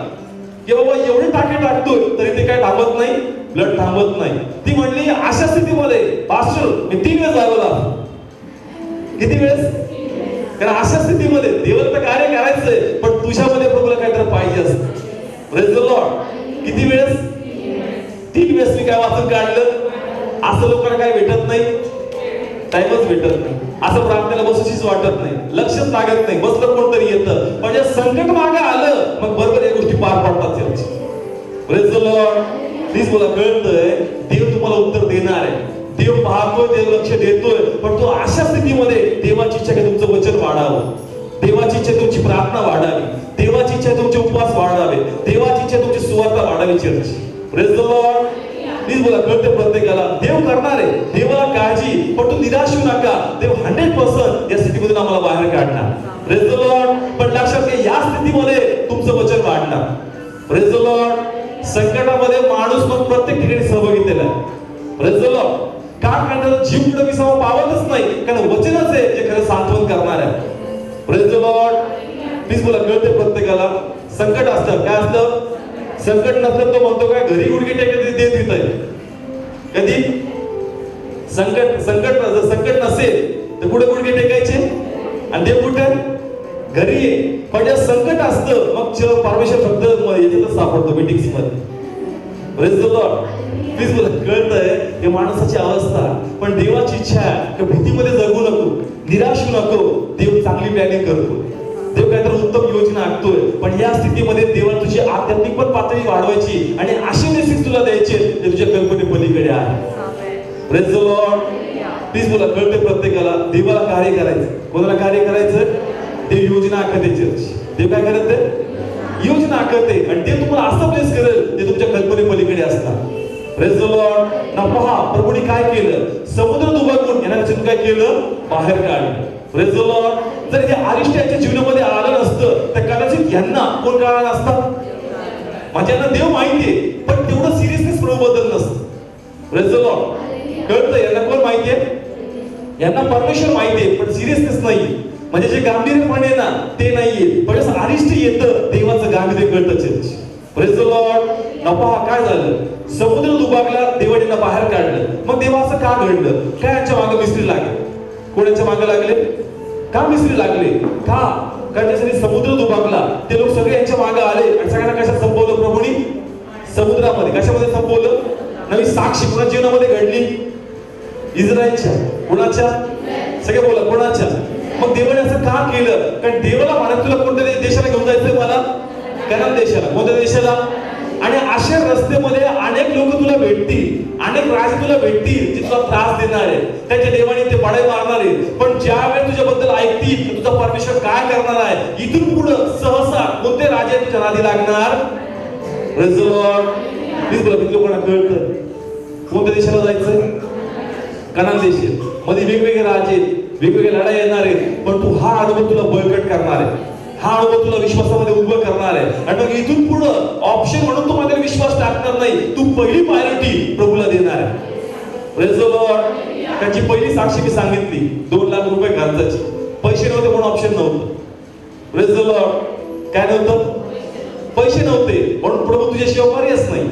की बाबा एवढे टाके टाकतोय तरी ते काय थांबत नाही, ब्लड थांबत नाही. ती म्हणली अशा स्थितीमध्ये पास्टर मी 3 वेळेस लागला. किती वेळेस? कारण अशा स्थितीमध्ये देवाला तर कार्य करायचंय, पण तुझ्यामध्ये प्रभूला काहीतरी पाहिजे असतं. Praise the Lord. किती वेळेस? 3 वेळेस मी काय वाचून काढलं? असं लोकांना काय भेटत नाही, टाइमच भेटत नाही. असं प्रार्थनेला बसूशीच वाटत नाही, लक्षच लागत नाही, बसलं कोणतरी येतं. पण जे संकट मागे आलं मग बरोबर या गोष्टी पार पडतात church. Praise the Lord. Please मला कळतंय देव तुम्हाला उत्तर देणार आहे. देव पाहतोय, देव लक्ष देतोय, पण तो अशा स्थितीमध्ये देवाची इच्छा की तुमचं वचन वाढावं, देवाची इच्छा तुमची प्रार्थना वाढावी, देवाची इच्छा तुमचे उपवास वाढावे, देवाची इच्छा तुमची सुवार्ता वाढावी church. Praise the Lord. Please बोला, कळते प्रत्येकाला देव करणार आहे. देवाला काळजी, पण तू निराश होऊ नका. देव 100% या स्थितीमधून आम्हाला बाहेर काढणार. Praise the Lord. पण लक्षात घ्या या स्थितीमध्ये तुमचं वचन वाढणार. Praise the Lord. संकटामध्ये माणूस मग प्रत्येक ठिकाणी सहभागी आहे. Praise the Lord. का? कारण जीव कुठे विसावा पावतच नाही, कारण वचनच आहे जे खरं सांत्वन करणार आहे. Praise the Lord. प्लीज बोला, कळते प्रत्येकाला संकट असतं. काय असतं? संकट नसलं तो म्हणतो काय घरी गुडघे टेकत देत आहे. कधी संकट नसेल तर कुठे गुडघे टेकायचे आणि देव कुठे? घरी आहे. पण जे संकट असतं मग परमेश्वर फक्त याच्यातच सापडतो, मीटिंग्स मध्ये. Praise the Lord. प्लीज बोला, कळतंय हे माणसाची अवस्था, पण देवाची इच्छा आहे की भीतीमध्ये जगू नको, निराश होऊ नको. देव चांगली प्लॅनिंग करतो, देव काहीतरी उत्तम योजना आखतोय, पण या स्थितीमध्ये देवाला तुझी आध्यात्मिक पण पातळी वाढवायची आणि अशी मेसेज तुला द्यायचे जे तुझ्या कल्पने पलीकडे आहे. Praise the Lord. प्लीज बोला, कळते प्रत्येकाला देवाला कार्य करायचं. कोणाला कार्य करायचं? देव योजना आखते. चर्च देव काय करते? योजना आखते आणि ते तुम्हाला असं प्लेस करेल जे तुमच्या कल्पने पलीकडे असतात. Praise the Lord. ना पहा, प्रभूने काय केलं? समुद्र दुभागून यांना काय केलं? बाहेर काढलं. Praise the Lord. जर हे अरिष्टाच्या जीवनामध्ये आलं नसतं तर कदाचित यांना कोण काढला नसता? म्हणजे यांना देव माहितीये, पण तेवढं सिरियसनेस प्रभू बद्दल नसतं. Praise the Lord. कळतं यांना कोण माहितीये? यांना परमेश्वर माहितीये, पण सिरियसनेस नाही. म्हणजे जे गांभीर्यपण आहे ना ते नाहीये, पण जसं अरिष्ट येतं देवाचं गांभीर्य कळतं. Church praise the Lord. ना पहा काय झालं? समुद्र दुभागला, देवाने बाहेर काढलं. मग देवा असं का घडलं? काय यांच्या मागे मिस्त्री लागले? कोणाच्या मागे लागले? का मिस्त्री लागले? का? कारण ज्यासाठी समुद्र दुभागला ते लोक सगळे यांच्या मागे आले आणि सगळ्यांना कशात संपवलं प्रभूनी? समुद्रामध्ये. कशामध्ये संपवलं? नवी साक्षी कोणाच्या जीवनामध्ये घडली? इस्रायलच्या. कोणाच्या? सगळे बोला, कोणाच्या? मग देवाने असं का केलं? कारण देवाला म्हणत तुला कोणत्या देशाला घेऊन जायचंय? मला कनान देशाला. कोणत्या देशाला? आणि अशा रस्त्यामध्ये अनेक लोक तुला भेटतील, अनेक राज तुला भेटतील जे तुला त्रास देणार आहे, त्यांच्या देवाने ते बडाई मारणार आहे. पण ज्या वेळेस तुझ्याबद्दल ऐकतील तुझा परमेश्वर काय करणार आहे, इथून पुढे सहसा कोणते राजे तुझ्या नादी लागणार? Praise the Lord. प्लीज बोला, किती लोकांना कळतं कोणत्या देशाला जायचंय? कनान देश. मध्ये वेगवेगळे राजे, वेगवेगळ्या लढाई येणार आहेत, पण तू हा अनुभव तुला बळकट करणार आहे. हा अनुभव तुला विश्वासामध्ये उभं करणार आहे. आणि मग इथून पुढं ऑप्शन म्हणून तू माझ्यावर विश्वास टाकणार नाही, तू पहिली प्रायोरिटी प्रभूला देणार आहे. Praise the Lord. त्याची पहिली साक्षी मी सांगितली, 2 लाख रुपये खर्चाची. पैसे नव्हते म्हणून ऑप्शन नव्हतं. Praise the Lord. काय नव्हतं? पैसे नव्हते म्हणून प्रभू तुझ्याशिवाय पर्यायच नाही.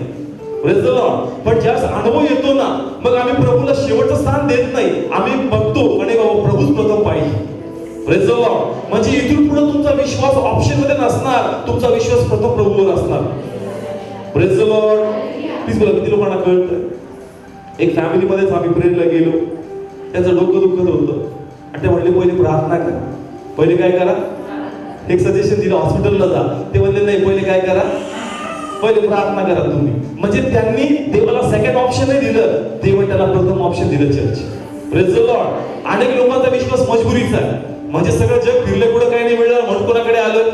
Praise the Lord. पण ज्यावेळेस अनुभव येतो ना, मग आम्ही प्रभूला शेवटचं स्थान देत नाही. आम्ही बघतो आणि बाबा प्रभूच प्रथम पाहिजे. Praise the Lord. म्हणजे इथून पुढे तुमचा विश्वास ऑप्शन मध्ये नसणार, तुमचा विश्वास प्रथम प्रभूवर असणार. Praise the Lord. प्लीज बोला, किती लोकांना कळतं? एक फॅमिली मध्येच आम्ही प्रेरला गेलो, त्यांचं डोकं दुखत होतं आणि ते म्हणले पहिले प्रार्थना करा. पहिले काय करा? एक सजेशन दिलं, हॉस्पिटलला जा. ते म्हणले नाही, पहिले काय करा? पहिले प्रार्थना करा तुम्ही. म्हणजे त्यांनी देवाला सेकंड ऑप्शन नाही दिलं, देवाने त्याला प्रथम ऑप्शन दिलं. Church praise the Lord. अनेक लोकांचा विश्वास मजबुरीचा आहे. म्हणजे सगळं जग फिरलं, कुठं काही नाही मिळणार म्हणून कोणाकडे आलं?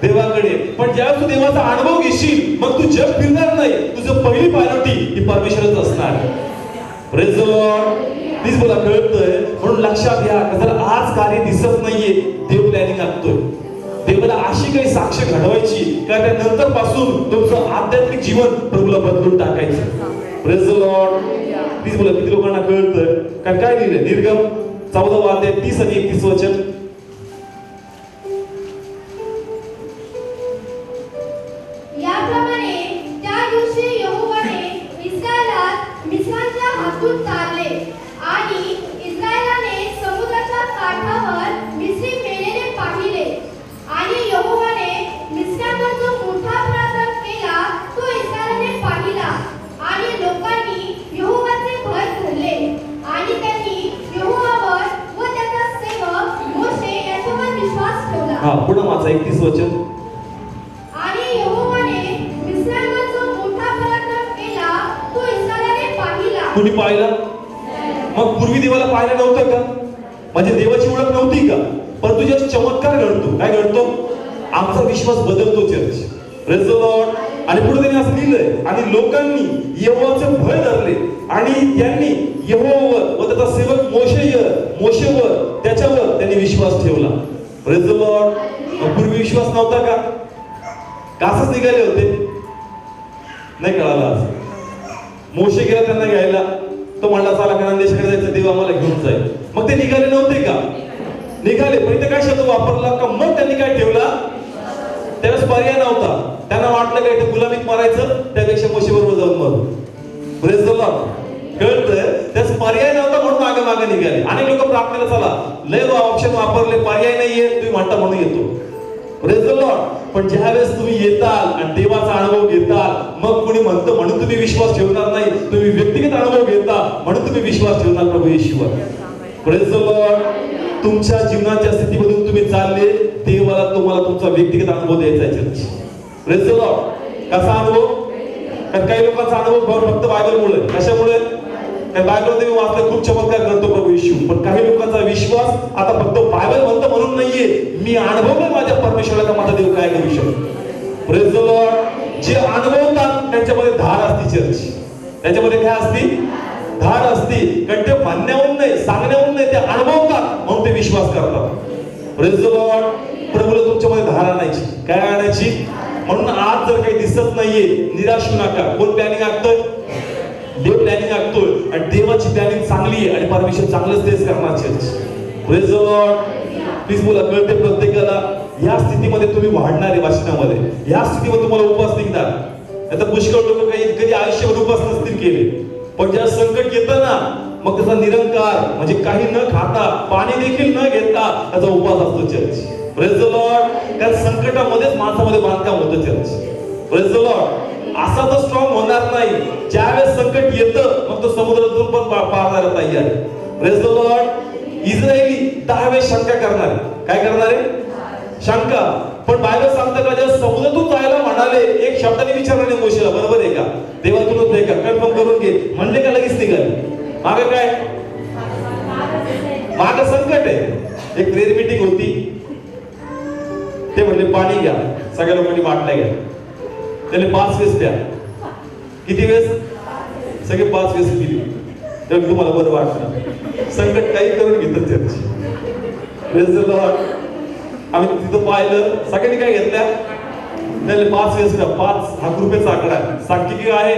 देवाकडे. पण ज्यावेळेस तू देवाचा अनुभव घेशील मग तू जग फिरणार नाही, तुझं पहिली प्रायोरिटी ही परमेश्वरच असणार. Praise the Lord. प्लीज बोला, कळतंय? म्हणून लक्षात घ्या, जर आज कार्य दिसत नाहीये, देव प्लॅनिंग आखतोय. देवाला अशी काही साक्ष घडवायची का त्यानंतर पासून तुमचं आध्यात्मिक जीवन प्रभूला बदलून टाकायचं. Praise the Lord. प्लीज बोला, किती लोकांना कळतंय? कारण काय लिहिलंय? निर्गम 14 अध्याय 30 आणि 31 वचन. याप्रमाणे त्या दिवशी यहोवाने इस्रायलाला मिस्रांच्या हातून तारले आणि इस्रायलाने समुद्राच्या काठावर मिस्री मेलेले पाहिले. आणि यहोवाने मिस्रांवर जो मोठा पराक्रम केला तो इस्रायलाने पाहिला. आणि लोकांनी यहोवाचे भय धरले आणि त्यांनी यहोवावर व त्याचा सेवक मोशे याच्यावर विश्वास ठेवला. हा, पुन्हा माझा 31 वचन. आणि यहोवाने मिस्रांवर जो मोठा पराक्रम केला तो इस्रायलाने पाहिला. कुणी पाहिला? मग पूर्वी देवाला पाहिलं नव्हतं का? म्हणजे देवाची ओळख नव्हती का? पण तुझ्या चमत्कार घडतो. काय घडतो? आमचा विश्वास बदलतो. Church praise the Lord. आणि पुढे त्यांनी असं लिहिलंय, आणि लोकांनी यहोवाचे भय धरले आणि त्यांनी यहोवावर व त्याचा सेवक मोशेवर त्याच्यावर त्यांनी विश्वास ठेवला. Praise the Lord. पूर्वी विश्वास नव्हता का? कासच निघाले होते? नाही कळाला. असं मोशे गेला त्यांना घ्यायला, तो म्हणला चला कनान देशाकडे जायचं, देव आम्हाला घेऊन जाईल. मग ते निघाले नव्हते का? निघाले. पण इथे काय शब्द वापरला का? मग त्यांनी काय ठेवला? त्यावेळेस पर्याय नव्हता. त्यांना वाटलं काय ते गुलामीत मारायचं, त्यापेक्षा मोशे बरोबर जाऊन मरू. Praise the Lord. कळतंय? त्यास पर्याय नव्हता म्हणून मागे मागे निघाले. अनेक लोक प्रार्थनेला चला लय ऑप्शन वापरले, पर्याय नाहीये, तुम्ही म्हणता म्हणून येतो. Praise the Lord. पण ज्या वेळेस तुम्ही येताल आणि देवाचा अनुभव घेताल, मग कोणी म्हणतं म्हणून तुम्ही विश्वास ठेवणार नाही, तुम्ही व्यक्तिगत अनुभव घेता म्हणून तुम्ही विश्वास ठेवणार प्रभू येशूवर. Praise the lord. तुमच्या जीवनाच्या स्थितीमधून तुम्ही चालले, देवाला तुम्हाला तुमचा व्यक्तिगत अनुभव द्यायचा आहे चर्च. Praise the Lord. कसा अनुभव? कारण काही लोकांचा अनुभव फक्त बायबलमुळे. कशामुळे? कारण बायबलमध्ये मी वाचलं खूप चमत्कार करतो प्रभू येशू, पण काही लोकांचा विश्वास आता फक्त बायबल म्हणतो म्हणून नाहीये, मी अनुभवलं माझ्या परमेश्वराला माझा देव काय करू शकतो. Praise the Lord. जे अनुभवतात त्यांच्यामध्ये धार असते चर्च. त्याच्यामध्ये काय असते? धार असते. कारण ते म्हणण्याहून नाही, सांगण्याहून नाही, ते अनुभवतात म्हणून ते विश्वास करतात. Praise the Lord. प्रभूला तुमच्यामध्ये धार आणायची. काय आणायची? म्हणून आज जर काही दिसत नाहीये, निराश होऊ नका. कोण प्लॅनिंग आखतोय? देव प्लॅनिंग आखतोय आणि देवाची प्लॅनिंग चांगली आहे आणि परमेश्वर चांगलंच तेच करणार church. Praise the Lord. Please बोला. कळते प्रत्येकाला या स्थितीमध्ये तुम्ही वाढणार आहे वाचनामध्ये. या स्थितीमध्ये तुम्हाला उपवास निघणार. आता पुष्कळ लोक काही कधी आयुष्यावर उपवास नसतील केले, पण ज्या संकट येतं ना, मग त्याचा निरंकार म्हणजे काही न खाता, पाणी देखील न घेता त्याचा उपवास असतो चर्च. Praise the Lord. कारण संकटामध्येच माणसामध्ये बांधकाम होतं चर्च. Praise the Lord. असा तो स्ट्रॉंग होणार नाही. ज्यावेळेस संकट येतं मग तो समुद्रातून पण पारणारा तयार आहे. Praise the Lord. इस्रायली 10 वेळेस शंका करणार. काय करणार आहे? शंका. पण बायबल सांगतं का जेव्हा समुद्रातून जायला म्हणाले, एक शब्दाने विचारले मोशेला, बरोबर आहे का? देवातूनच आहे का? कन्फर्म करून घे म्हणले का लगेच निघाले? मागं काय? मागं संकट आहे. एक प्रेयर मीटिंग होती. ते म्हणले पाणी घ्या. सगळ्या लोकांनी बाटल्या घ्या. त्याने 5 वेळेस द्या. किती वेळेस? सगळे 5 वेळेस पिली. तर तुम्हाला बरं वाटतं. संकट काही करून घेतात चर्च. Praise the Lord. आम्ही तिथं पाहिलं, सगळ्यांनी काय घेतल्या? त्याने 5 वेळेस द्या. 5 हा कृपेचा आकडा आहे, सांख्यिकी आहे.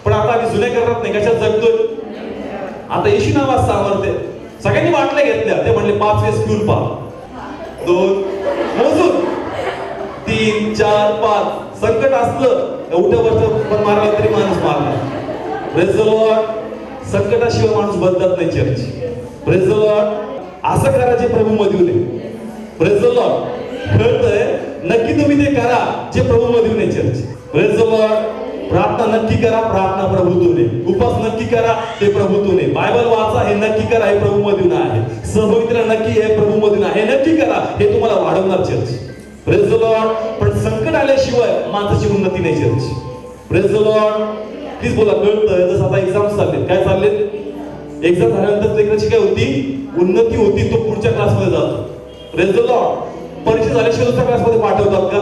पण आता आम्ही जुने करत नाही. कशात जगतोय? आता येशू नावाचं सामर्थ्य. सगळ्यांनी बाटल्या घेतल्या. ते म्हणले 5 वेळेस पिऊन पहा. 2 मोजून 3 4 5. संकट असलं उठ्यावरचं पण मारला तरी माणूस मारला. Praise the Lord. संकटाशिवाय माणूस बदलत नाही चर्च. Praise the Lord. असं करा जे प्रभू मधून आहे. Praise the Lord. कळतंय? नक्की तुम्ही ते करा जे प्रभू मधून आहे चर्च. Praise the Lord. प्रार्थना नक्की करा, प्रार्थना प्रभूतून आहे. उपवास नक्की करा, ते प्रभूतून आहे. बायबल वाचा, हे नक्की करा, हे प्रभू मधून आहे. सहभागिता नक्की हे प्रभू मधून आहे, हे नक्की करा, हे तुम्हाला वाढवणार चर्च. Praise the Lord. पण संकट आल्याशिवाय माणसाची उन्नती नाही church. Praise the Lord. Please बोला. कळतंय? जसं आता एक्झाम चालले. काय चालले? एक्झाम झाल्यानंतर लेकराची काय होती? उन्नती होती. तो पुढच्या क्लासमध्ये जातो. Praise the Lord. परीक्षा झाल्याशिवाय दुसऱ्या क्लासमध्ये पाठवतात का?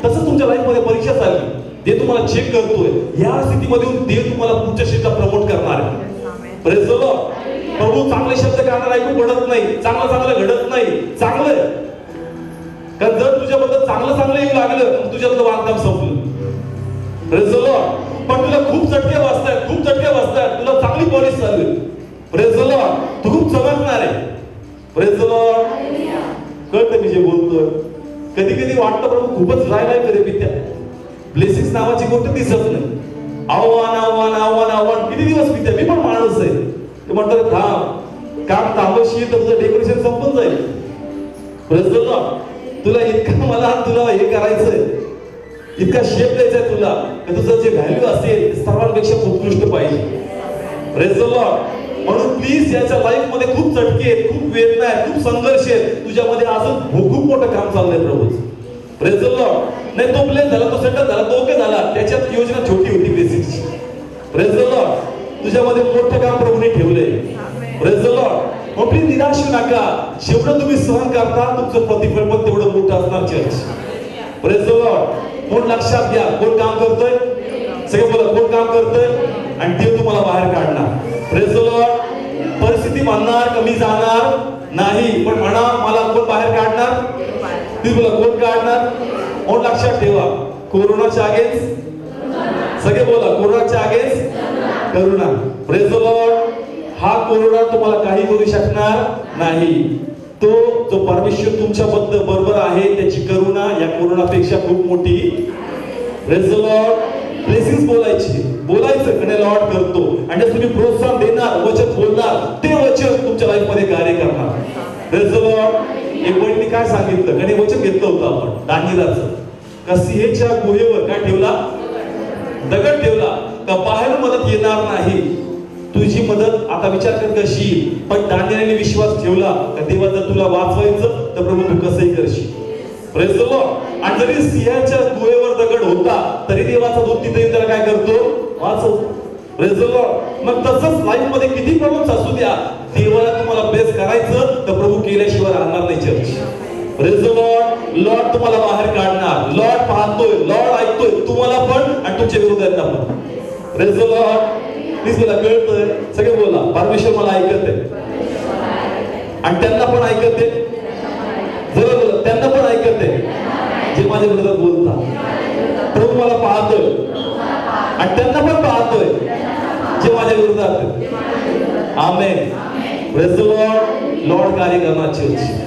तसं तुमच्या लाईफमध्ये परीक्षा चालली, ते तुम्हाला चेक करतोय. या स्थितीमध्ये देव तुम्हाला पुढच्या क्षेत्रात प्रमोट करणार आहे. Praise the Lord. प्रभू चांगले शब्द कानाला ऐकू पडत नाही, चांगलं घडत नाही. चांगलं कारण जर तुझ्याबद्दल चांगलं येऊ लागलं तर तुझ्यातलं बांधकाम संपलं. Praise the Lord. पण तुला खूप चटके वाजतायत, तुला चांगली पॉलिश चालू आहे. Praise the Lord. तू खूप चमकणार आहे. Praise the Lord. कळतं मी जे बोलतोय? कधी कधी वाटतं प्रभू खूपच राय करे पित्या. ब्लेसिंग्स नावाची गोष्ट दिसत नाही. आव्हान किती दिवस पित्या? मी पण माणूस आहे. ते म्हणतात थांब, काम थांबवशील तर तुझं डेकोरेशन संपून जाईल. Praise the Lord. तुला इतकं तुला हे करायचंय, इतका शेप द्यायचाय तुला, की तुझं जे व्हॅल्यू असेल सर्वांपेक्षा उत्कृष्ट पाहिजे. Praise the Lord. म्हणून प्लीज याच्या लाईफ मध्ये खूप चटके आहेत, खूप वेदना आहेत, खूप संघर्ष आहेत. तुझ्यामध्ये अजून खूप मोठं काम चाललंय प्रभू. Praise the Lord. नाही तो प्लेन झाला, तो सेटल झाला, तो ओके झाला, त्याच्यात योजना छोटी होती बेसिकची. Praise the lord. तुझ्यामध्ये मोठं काम प्रभूने ठेवलंय. Praise the lord. मग प्लीज निराश होऊ नका. जेवढं तुम्ही सहन करता तुमचं प्रतिफळ पण तेवढं मोठं असणार चर्च. Praise the Lord. म्हणून लक्षात घ्या, कोण काम करतोय? सगळे बोला, कोण काम करतोय? आणि ते तुम्हाला बाहेर काढणार. Praise the Lord. परिस्थिती म्हणणार कमी जाणार नाही, पण म्हणा मला कोण बाहेर काढणार? ती बोला, कोण काढणार? म्हणून लक्षात ठेवा, कोरोनाच्या अगेन्स्ट सगळे बोला, कोरोनाच्या against Karuna. Praise the Lord. हा कोरोना तुम्हाला काही करू शकणार नाही. तो जो परमेश्वर तुमच्या बरोबर आहे त्याची करुणा या कोरोनापेक्षा खूप मोठी. Praise the Lord. ब्लेसिंग्स बोलायचं कडे लॉर्ड करतो. आणि तुम्ही प्रोत्साहन देणार, वचन बोलणार, ते वचन तुमच्या लाईफ मध्ये कार्य करणार. Praise the Lord. एक वडीलने काय सांगितलं? कडे वचन घेतलं होतं आपण दानिएलाचं. का सिंहाच्या गुहेवर काय ठेवला? दगड ठेवला. का बाहेर मदत येणार नाही. तुझी मदत आता विचार कर कशी येईल. पण दानिएलने विश्वास ठेवला का देवा जर तुला वाचवायचं तर प्रभू तू कसंही करशील. Praise the Lord. आणि जरी सिंहाच्या गुहेवर दगड होता तरी देवाचा दूत तिथे येऊन त्याला काय करतो, वाचवतो. Praise the lord. मग तसंच लाईफ मध्ये किती प्रॉब्लेम्स असू द्या, देवाला तुम्हाला ब्लेस करायचं तर प्रभू केल्याशिवाय राहणार नाही church. Praise the lord. Lord तुम्हाला बाहेर काढणार. लॉर्ड पाहतोय, लॉर्ड ऐकतोय तुम्हाला पण आणि तुमच्या विरोधांना पण. Praise the Lord. प्लीज मला कळतंय, सगळे बोला परमेश्वर मला ऐकत आहे आणि त्यांना पण ऐकत आहे. जरा बोला त्यांना पण ऐकत आहे जे माझ्या विरोधात बोलतात. प्रभू मला पाहतोय आणि त्यांना पण पाहतोय जे माझ्या विरोधात. Amen. Praise the lord. Lord कार्य करणार चर्च.